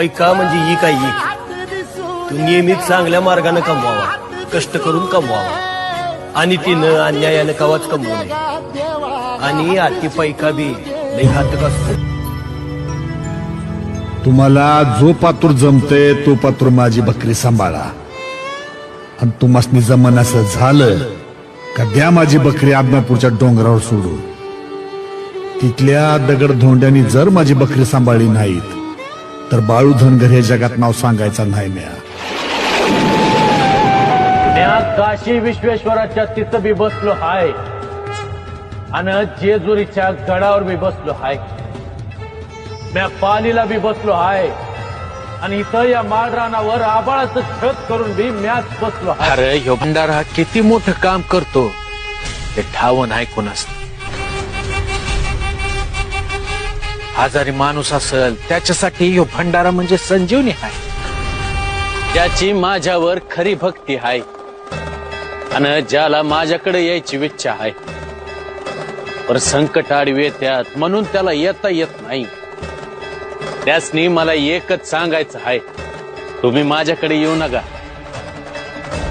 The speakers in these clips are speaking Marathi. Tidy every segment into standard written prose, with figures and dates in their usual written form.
पैका म्हणजे ही काय ही तू नेहमीच चांगल्या मार्गाने कमवावा, कष्ट करून कमवावा आणि तिनं अन्यायानं कवाच कमवू नये. आणि अति पैका बी लई घातक असतो. तुम्हाला जो पातूर जमते तो पातूर माझी बकरी सांभाळा, आणि तुम्हाला जमन असं झालं का द्या माझी बकरी आदमापूरच्या डोंगरावर सोडून. तिथल्या दगडधोंड्यांनी जर माझी बकरी सांभाळली नाहीत तर बाळू धनगर हे जगात नाव सांगायचं नाही. म्या काशी विश्वेश्वराच्या तिथं बी बसलो हाय आणि जेजुरीच्या गडावर बी बसलो हाय. म्या पालीला बी बसलो हाय आणि इथं या माळरानावर आबाळाचं छत करून बी म्याच बसलो हाय. अरे ह्यो भंडारा किती मोठं काम करतो ते ठाव नाही कोणास. आजारी माणूस असेल त्याच्यासाठी ह्यो भंडारा म्हणजे संजीवनी आहे. ज्याची माझ्यावर खरी भक्ती आहे आणि ज्याला माझ्याकडे यायची इच्छा आहे, पर संकट आडवे येतात म्हणून त्याला येता येत नाही. त्यासनी मला एकच सांगायचं आहे, तुम्ही माझ्याकडे येऊ नका,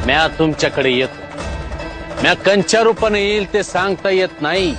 म्या तुमच्याकडे येतो. म्या कंच्या रूपाने येईल ते सांगता येत नाही.